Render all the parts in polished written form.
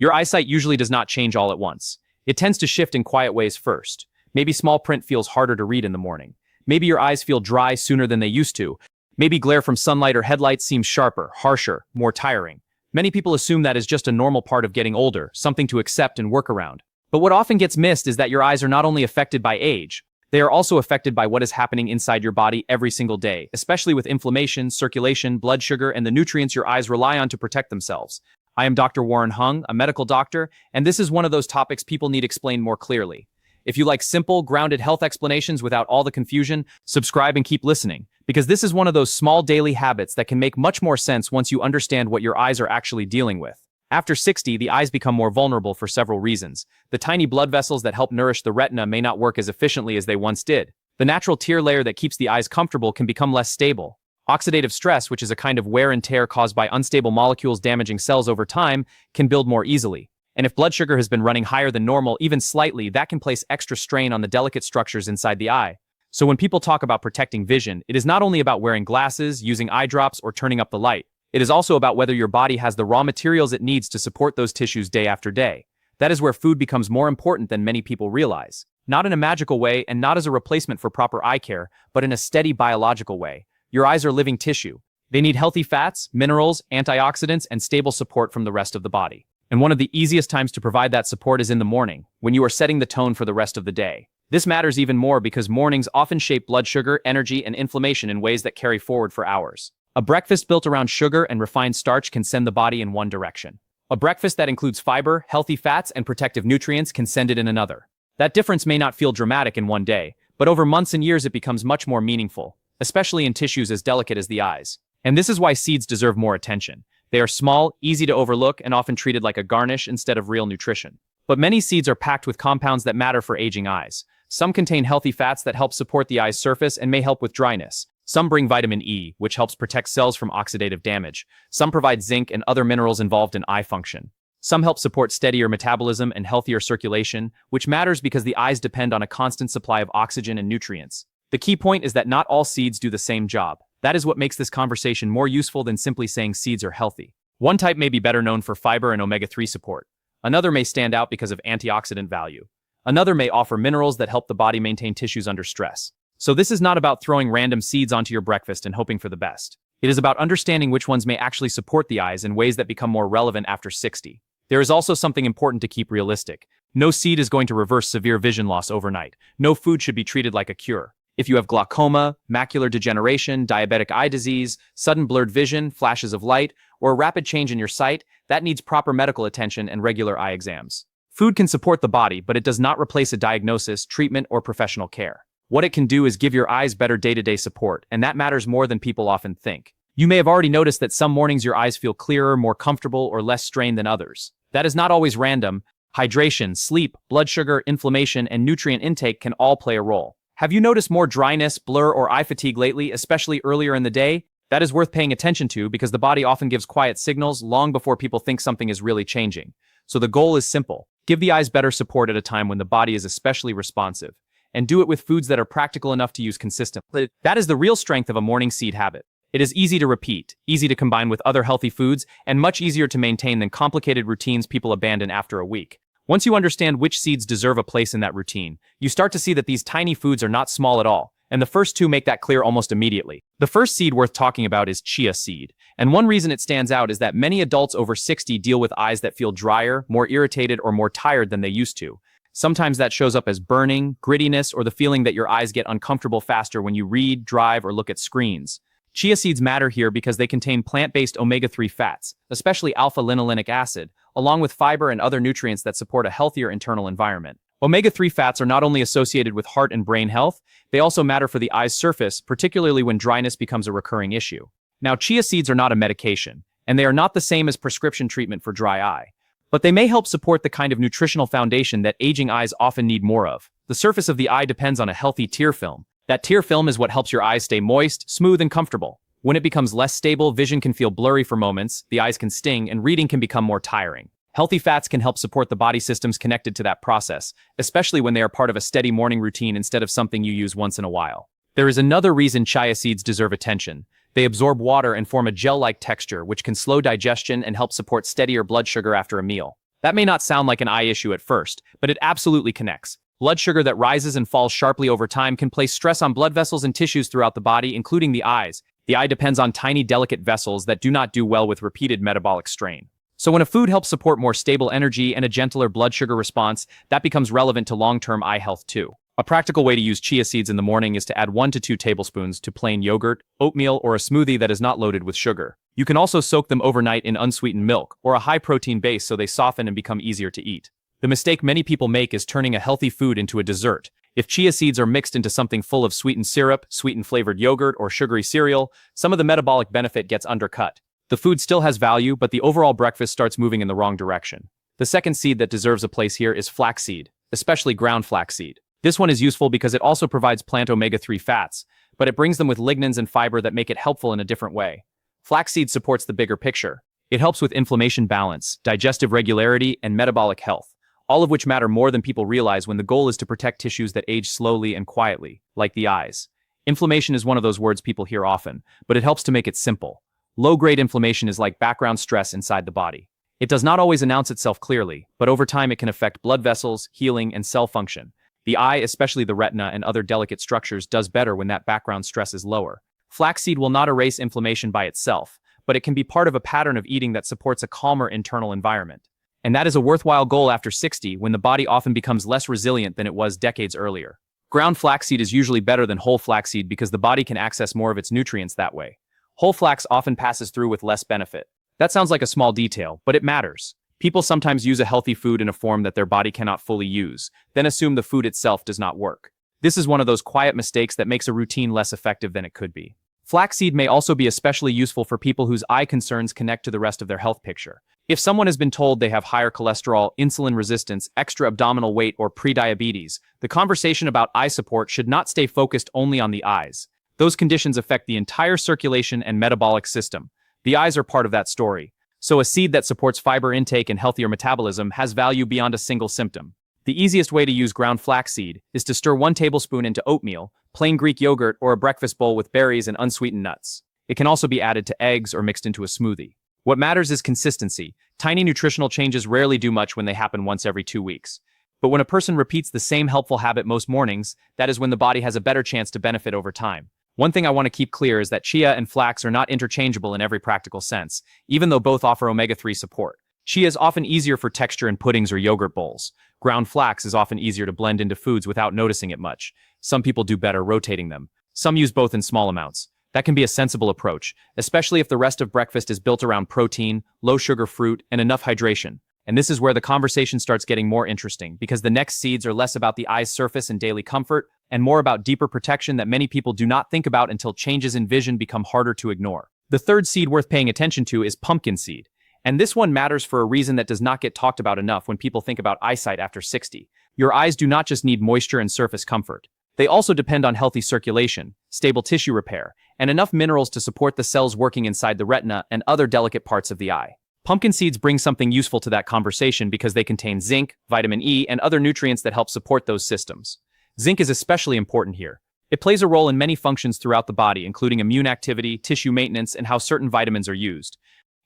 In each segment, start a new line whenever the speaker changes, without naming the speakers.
Your eyesight usually does not change all at once. It tends to shift in quiet ways first. Maybe small print feels harder to read in the morning. Maybe your eyes feel dry sooner than they used to. Maybe glare from sunlight or headlights seems sharper, harsher, more tiring. Many people assume that is just a normal part of getting older, something to accept and work around. But what often gets missed is that your eyes are not only affected by age, they are also affected by what is happening inside your body every single day, especially with inflammation, circulation, blood sugar, and the nutrients your eyes rely on to protect themselves. I am Dr. Warren Hung, a medical doctor, and this is one of those topics people need explained more clearly. If you like simple, grounded health explanations without all the confusion, subscribe and keep listening, because this is one of those small daily habits that can make much more sense once you understand what your eyes are actually dealing with. After 60, the eyes become more vulnerable for several reasons. The tiny blood vessels that help nourish the retina may not work as efficiently as they once did. The natural tear layer that keeps the eyes comfortable can become less stable. Oxidative stress, which is a kind of wear and tear caused by unstable molecules damaging cells over time, can build more easily. And if blood sugar has been running higher than normal, even slightly, that can place extra strain on the delicate structures inside the eye. So when people talk about protecting vision, it is not only about wearing glasses, using eye drops, or turning up the light. It is also about whether your body has the raw materials it needs to support those tissues day after day. That is where food becomes more important than many people realize. Not in a magical way and not as a replacement for proper eye care, but in a steady biological way. Your eyes are living tissue. They need healthy fats, minerals, antioxidants, and stable support from the rest of the body. And one of the easiest times to provide that support is in the morning, when you are setting the tone for the rest of the day. This matters even more because mornings often shape blood sugar, energy, and inflammation in ways that carry forward for hours. A breakfast built around sugar and refined starch can send the body in one direction. A breakfast that includes fiber, healthy fats, and protective nutrients can send it in another. That difference may not feel dramatic in one day, but over months and years it becomes much more meaningful, especially in tissues as delicate as the eyes. And this is why seeds deserve more attention. They are small, easy to overlook, and often treated like a garnish instead of real nutrition. But many seeds are packed with compounds that matter for aging eyes. Some contain healthy fats that help support the eye's surface and may help with dryness. Some bring vitamin E, which helps protect cells from oxidative damage. Some provide zinc and other minerals involved in eye function. Some help support steadier metabolism and healthier circulation, which matters because the eyes depend on a constant supply of oxygen and nutrients. The key point is that not all seeds do the same job. That is what makes this conversation more useful than simply saying seeds are healthy. One type may be better known for fiber and omega-3 support. Another may stand out because of antioxidant value. Another may offer minerals that help the body maintain tissues under stress. So this is not about throwing random seeds onto your breakfast and hoping for the best. It is about understanding which ones may actually support the eyes in ways that become more relevant after 60. There is also something important to keep realistic. No seed is going to reverse severe vision loss overnight. No food should be treated like a cure. If you have glaucoma, macular degeneration, diabetic eye disease, sudden blurred vision, flashes of light, or a rapid change in your sight, that needs proper medical attention and regular eye exams. Food can support the body, but it does not replace a diagnosis, treatment, or professional care. What it can do is give your eyes better day-to-day support, and that matters more than people often think. You may have already noticed that some mornings your eyes feel clearer, more comfortable, or less strained than others. That is not always random. Hydration, sleep, blood sugar, inflammation, and nutrient intake can all play a role. Have you noticed more dryness, blur, or eye fatigue lately, especially earlier in the day? That is worth paying attention to because the body often gives quiet signals long before people think something is really changing. So the goal is simple. Give the eyes better support at a time when the body is especially responsive. And do it with foods that are practical enough to use consistently. That is the real strength of a morning seed habit. It is easy to repeat, easy to combine with other healthy foods, and much easier to maintain than complicated routines people abandon after a week. Once you understand which seeds deserve a place in that routine, you start to see that these tiny foods are not small at all, and the first two make that clear almost immediately. The first seed worth talking about is chia seed, and one reason it stands out is that many adults over 60 deal with eyes that feel drier, more irritated, or more tired than they used to. Sometimes that shows up as burning, grittiness, or the feeling that your eyes get uncomfortable faster when you read, drive, or look at screens. Chia seeds matter here because they contain plant-based omega-3 fats, especially alpha-linolenic acid, along with fiber and other nutrients that support a healthier internal environment. Omega-3 fats are not only associated with heart and brain health, they also matter for the eye's surface, particularly when dryness becomes a recurring issue. Now, chia seeds are not a medication, and they are not the same as prescription treatment for dry eye. But they may help support the kind of nutritional foundation that aging eyes often need more of. The surface of the eye depends on a healthy tear film. That tear film is what helps your eyes stay moist, smooth, and comfortable. When it becomes less stable, vision can feel blurry for moments, the eyes can sting, and reading can become more tiring. Healthy fats can help support the body systems connected to that process, especially when they are part of a steady morning routine instead of something you use once in a while. There is another reason chia seeds deserve attention. They absorb water and form a gel-like texture, which can slow digestion and help support steadier blood sugar after a meal. That may not sound like an eye issue at first, but it absolutely connects. Blood sugar that rises and falls sharply over time can place stress on blood vessels and tissues throughout the body, including the eyes. The eye depends on tiny, delicate vessels that do not do well with repeated metabolic strain. So when a food helps support more stable energy and a gentler blood sugar response, that becomes relevant to long-term eye health too. A practical way to use chia seeds in the morning is to add 1 to 2 tablespoons to plain yogurt, oatmeal, or a smoothie that is not loaded with sugar. You can also soak them overnight in unsweetened milk or a high-protein base so they soften and become easier to eat. The mistake many people make is turning a healthy food into a dessert. If chia seeds are mixed into something full of sweetened syrup, sweetened flavored yogurt, or sugary cereal, some of the metabolic benefit gets undercut. The food still has value, but the overall breakfast starts moving in the wrong direction. The second seed that deserves a place here is flaxseed, especially ground flaxseed. This one is useful because it also provides plant omega-3 fats, but it brings them with lignans and fiber that make it helpful in a different way. Flaxseed supports the bigger picture. It helps with inflammation balance, digestive regularity, and metabolic health, all of which matter more than people realize when the goal is to protect tissues that age slowly and quietly, like the eyes. Inflammation is one of those words people hear often, but it helps to make it simple. Low-grade inflammation is like background stress inside the body. It does not always announce itself clearly, but over time it can affect blood vessels, healing, and cell function. The eye, especially the retina and other delicate structures, does better when that background stress is lower. Flaxseed will not erase inflammation by itself, but it can be part of a pattern of eating that supports a calmer internal environment. And that is a worthwhile goal after 60, when the body often becomes less resilient than it was decades earlier. Ground flaxseed is usually better than whole flaxseed because the body can access more of its nutrients that way. Whole flax often passes through with less benefit. That sounds like a small detail, but it matters. People sometimes use a healthy food in a form that their body cannot fully use, then assume the food itself does not work. This is one of those quiet mistakes that makes a routine less effective than it could be. Flaxseed may also be especially useful for people whose eye concerns connect to the rest of their health picture. If someone has been told they have higher cholesterol, insulin resistance, extra abdominal weight, or prediabetes, the conversation about eye support should not stay focused only on the eyes. Those conditions affect the entire circulation and metabolic system. The eyes are part of that story. So a seed that supports fiber intake and healthier metabolism has value beyond a single symptom. The easiest way to use ground flaxseed is to stir 1 tablespoon into oatmeal, plain Greek yogurt, or a breakfast bowl with berries and unsweetened nuts. It can also be added to eggs or mixed into a smoothie. What matters is consistency. Tiny nutritional changes rarely do much when they happen once every 2 weeks. But when a person repeats the same helpful habit most mornings, that is when the body has a better chance to benefit over time. One thing I want to keep clear is that chia and flax are not interchangeable in every practical sense, even though both offer omega-3 support. Chia is often easier for texture in puddings or yogurt bowls. Ground flax is often easier to blend into foods without noticing it much. Some people do better rotating them. Some use both in small amounts. That can be a sensible approach, especially if the rest of breakfast is built around protein, low-sugar fruit, and enough hydration. And this is where the conversation starts getting more interesting, because the next seeds are less about the eye's surface and daily comfort, and more about deeper protection that many people do not think about until changes in vision become harder to ignore. The third seed worth paying attention to is pumpkin seed. And this one matters for a reason that does not get talked about enough when people think about eyesight after 60. Your eyes do not just need moisture and surface comfort. They also depend on healthy circulation, stable tissue repair, and enough minerals to support the cells working inside the retina and other delicate parts of the eye. Pumpkin seeds bring something useful to that conversation because they contain zinc, vitamin E, and other nutrients that help support those systems. Zinc is especially important here. It plays a role in many functions throughout the body, including immune activity, tissue maintenance, and how certain vitamins are used.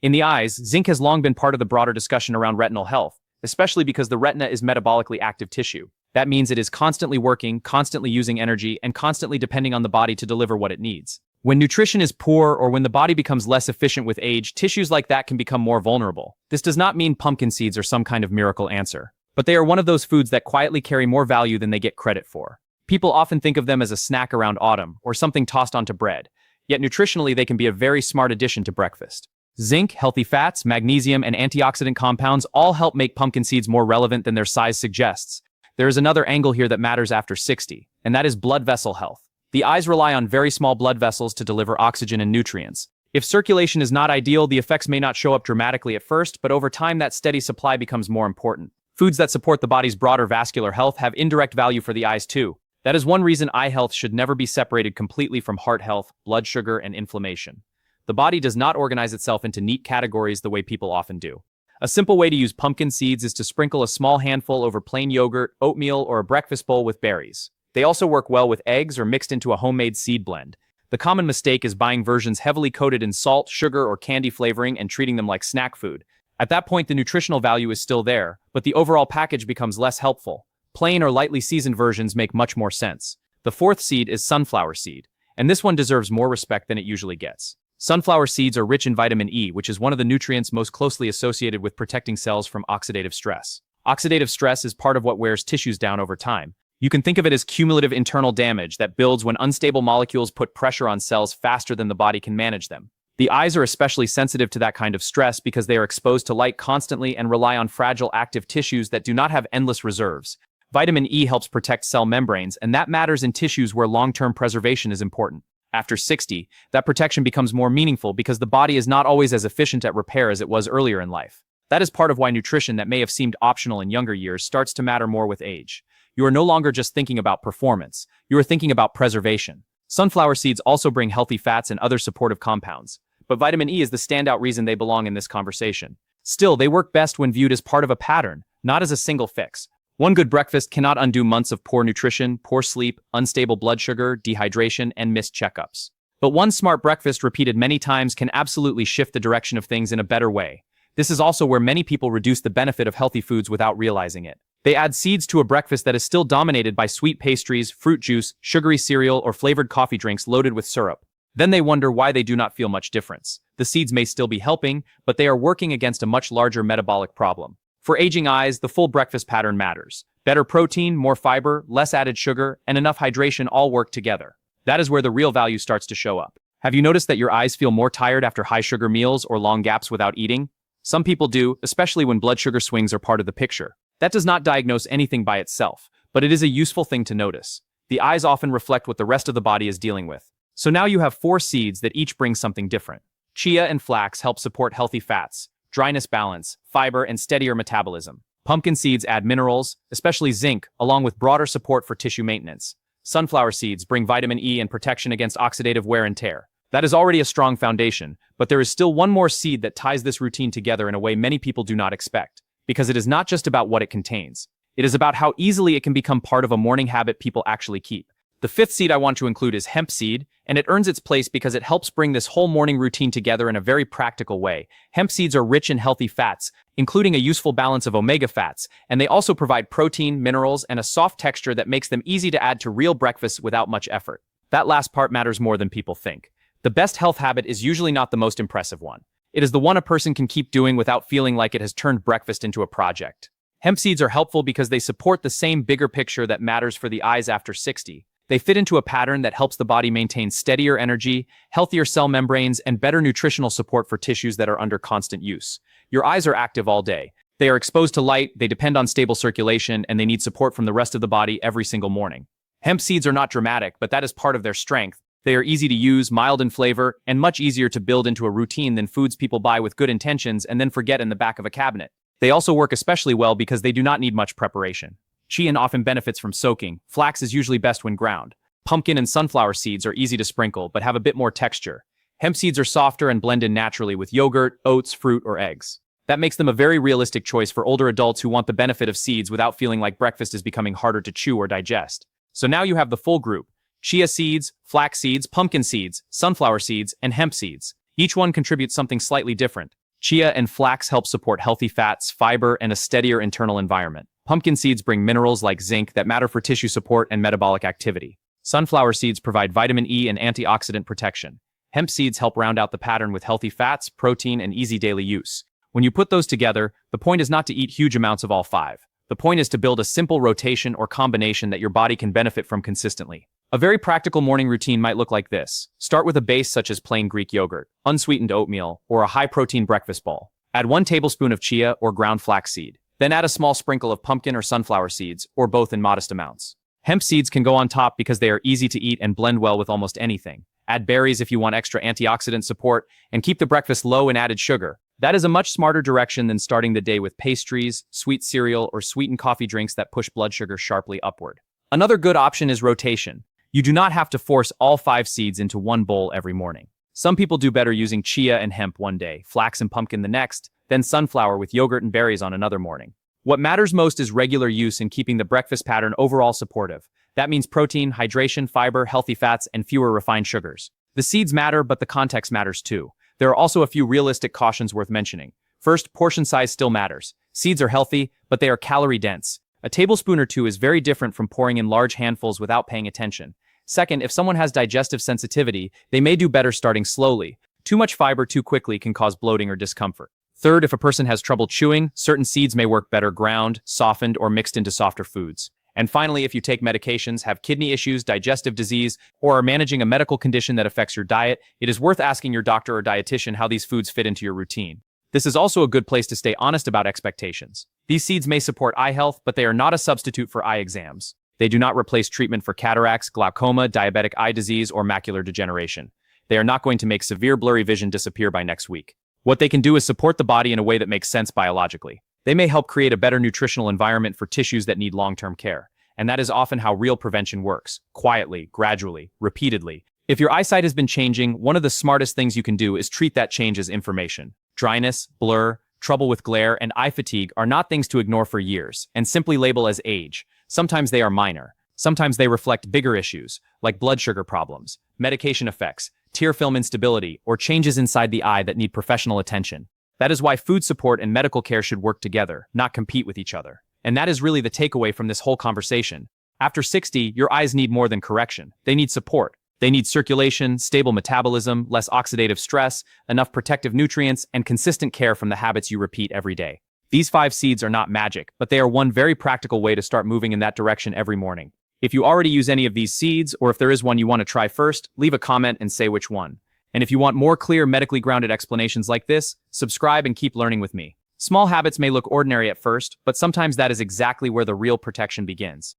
In the eyes, zinc has long been part of the broader discussion around retinal health, especially because the retina is metabolically active tissue. That means it is constantly working, constantly using energy, and constantly depending on the body to deliver what it needs. When nutrition is poor or when the body becomes less efficient with age, tissues like that can become more vulnerable. This does not mean pumpkin seeds are some kind of miracle answer, but they are one of those foods that quietly carry more value than they get credit for. People often think of them as a snack around autumn or something tossed onto bread, yet nutritionally they can be a very smart addition to breakfast. Zinc, healthy fats, magnesium, and antioxidant compounds all help make pumpkin seeds more relevant than their size suggests. There is another angle here that matters after 60, and that is blood vessel health. The eyes rely on very small blood vessels to deliver oxygen and nutrients. If circulation is not ideal, the effects may not show up dramatically at first, but over time that steady supply becomes more important. Foods that support the body's broader vascular health have indirect value for the eyes too. That is one reason eye health should never be separated completely from heart health, blood sugar, and inflammation. The body does not organize itself into neat categories the way people often do. A simple way to use pumpkin seeds is to sprinkle a small handful over plain yogurt, oatmeal, or a breakfast bowl with berries. They also work well with eggs or mixed into a homemade seed blend. The common mistake is buying versions heavily coated in salt, sugar, or candy flavoring and treating them like snack food. At that point, the nutritional value is still there, but the overall package becomes less helpful. Plain or lightly seasoned versions make much more sense. The fourth seed is sunflower seed, and this one deserves more respect than it usually gets. Sunflower seeds are rich in vitamin E, which is one of the nutrients most closely associated with protecting cells from oxidative stress. Oxidative stress is part of what wears tissues down over time. You can think of it as cumulative internal damage that builds when unstable molecules put pressure on cells faster than the body can manage them. The eyes are especially sensitive to that kind of stress because they are exposed to light constantly and rely on fragile active tissues that do not have endless reserves. Vitamin E helps protect cell membranes, and that matters in tissues where long-term preservation is important. After 60, that protection becomes more meaningful because the body is not always as efficient at repair as it was earlier in life. That is part of why nutrition that may have seemed optional in younger years starts to matter more with age. You are no longer just thinking about performance, you are thinking about preservation. Sunflower seeds also bring healthy fats and other supportive compounds, but vitamin E is the standout reason they belong in this conversation. Still, they work best when viewed as part of a pattern, not as a single fix. One good breakfast cannot undo months of poor nutrition, poor sleep, unstable blood sugar, dehydration, and missed checkups. But one smart breakfast repeated many times can absolutely shift the direction of things in a better way. This is also where many people reduce the benefit of healthy foods without realizing it. They add seeds to a breakfast that is still dominated by sweet pastries, fruit juice, sugary cereal, or flavored coffee drinks loaded with syrup. Then they wonder why they do not feel much difference. The seeds may still be helping, but they are working against a much larger metabolic problem. For aging eyes, the full breakfast pattern matters. Better protein, more fiber, less added sugar, and enough hydration all work together. That is where the real value starts to show up. Have you noticed that your eyes feel more tired after high-sugar meals or long gaps without eating? Some people do, especially when blood sugar swings are part of the picture. That does not diagnose anything by itself, but it is a useful thing to notice. The eyes often reflect what the rest of the body is dealing with. So now you have 4 seeds that each bring something different. Chia and flax help support healthy fats, dryness balance, fiber, and steadier metabolism. Pumpkin seeds add minerals, especially zinc, along with broader support for tissue maintenance. Sunflower seeds bring vitamin E and protection against oxidative wear and tear. That is already a strong foundation, but there is still one more seed that ties this routine together in a way many people do not expect. Because it is not just about what it contains. It is about how easily it can become part of a morning habit people actually keep. The 5th seed I want to include is hemp seed, and it earns its place because it helps bring this whole morning routine together in a very practical way. Hemp seeds are rich in healthy fats, including a useful balance of omega fats, and they also provide protein, minerals, and a soft texture that makes them easy to add to real breakfasts without much effort. That last part matters more than people think. The best health habit is usually not the most impressive one. It is the one a person can keep doing without feeling like it has turned breakfast into a project. Hemp seeds are helpful because they support the same bigger picture that matters for the eyes after 60. They fit into a pattern that helps the body maintain steadier energy, healthier cell membranes, and better nutritional support for tissues that are under constant use. Your eyes are active all day. They are exposed to light, they depend on stable circulation, and they need support from the rest of the body every single morning. Hemp seeds are not dramatic, but that is part of their strength. They are easy to use, mild in flavor, and much easier to build into a routine than foods people buy with good intentions and then forget in the back of a cabinet. They also work especially well because they do not need much preparation. Chia often benefits from soaking. Flax is usually best when ground. Pumpkin and sunflower seeds are easy to sprinkle but have a bit more texture. Hemp seeds are softer and blend in naturally with yogurt, oats, fruit, or eggs. That makes them a very realistic choice for older adults who want the benefit of seeds without feeling like breakfast is becoming harder to chew or digest. So now you have the full group. Chia seeds, flax seeds, pumpkin seeds, sunflower seeds, and hemp seeds. Each one contributes something slightly different. Chia and flax help support healthy fats, fiber, and a steadier internal environment. Pumpkin seeds bring minerals like zinc that matter for tissue support and metabolic activity. Sunflower seeds provide vitamin E and antioxidant protection. Hemp seeds help round out the pattern with healthy fats, protein, and easy daily use. When you put those together, the point is not to eat huge amounts of all 5. The point is to build a simple rotation or combination that your body can benefit from consistently. A very practical morning routine might look like this. Start with a base such as plain Greek yogurt, unsweetened oatmeal, or a high-protein breakfast bowl. Add 1 tablespoon of chia or ground flaxseed. Then add a small sprinkle of pumpkin or sunflower seeds, or both in modest amounts. Hemp seeds can go on top because they are easy to eat and blend well with almost anything. Add berries if you want extra antioxidant support, and keep the breakfast low in added sugar. That is a much smarter direction than starting the day with pastries, sweet cereal, or sweetened coffee drinks that push blood sugar sharply upward. Another good option is rotation. You do not have to force all 5 seeds into one bowl every morning. Some people do better using chia and hemp one day, flax and pumpkin the next, then sunflower with yogurt and berries on another morning. What matters most is regular use and keeping the breakfast pattern overall supportive. That means protein, hydration, fiber, healthy fats, and fewer refined sugars. The seeds matter, but the context matters too. There are also a few realistic cautions worth mentioning. First, portion size still matters. Seeds are healthy, but they are calorie dense. A tablespoon or two is very different from pouring in large handfuls without paying attention. Second, if someone has digestive sensitivity, they may do better starting slowly. Too much fiber too quickly can cause bloating or discomfort. Third, if a person has trouble chewing, certain seeds may work better ground, softened, or mixed into softer foods. And finally, if you take medications, have kidney issues, digestive disease, or are managing a medical condition that affects your diet, it is worth asking your doctor or dietitian how these foods fit into your routine. This is also a good place to stay honest about expectations. These seeds may support eye health, but they are not a substitute for eye exams. They do not replace treatment for cataracts, glaucoma, diabetic eye disease, or macular degeneration. They are not going to make severe blurry vision disappear by next week. What they can do is support the body in a way that makes sense biologically. They may help create a better nutritional environment for tissues that need long-term care. And that is often how real prevention works. Quietly, gradually, repeatedly. If your eyesight has been changing, one of the smartest things you can do is treat that change as information. Dryness, blur, trouble with glare, and eye fatigue are not things to ignore for years, and simply label as age. Sometimes they are minor. Sometimes they reflect bigger issues, like blood sugar problems, medication effects, tear film instability, or changes inside the eye that need professional attention. That is why food support and medical care should work together, not compete with each other. And that is really the takeaway from this whole conversation. After 60, your eyes need more than correction. They need support. They need circulation, stable metabolism, less oxidative stress, enough protective nutrients, and consistent care from the habits you repeat every day. These 5 seeds are not magic, but they are one very practical way to start moving in that direction every morning. If you already use any of these seeds, or if there is one you want to try first, leave a comment and say which one. And if you want more clear, medically grounded explanations like this, subscribe and keep learning with me. Small habits may look ordinary at first, but sometimes that is exactly where the real protection begins.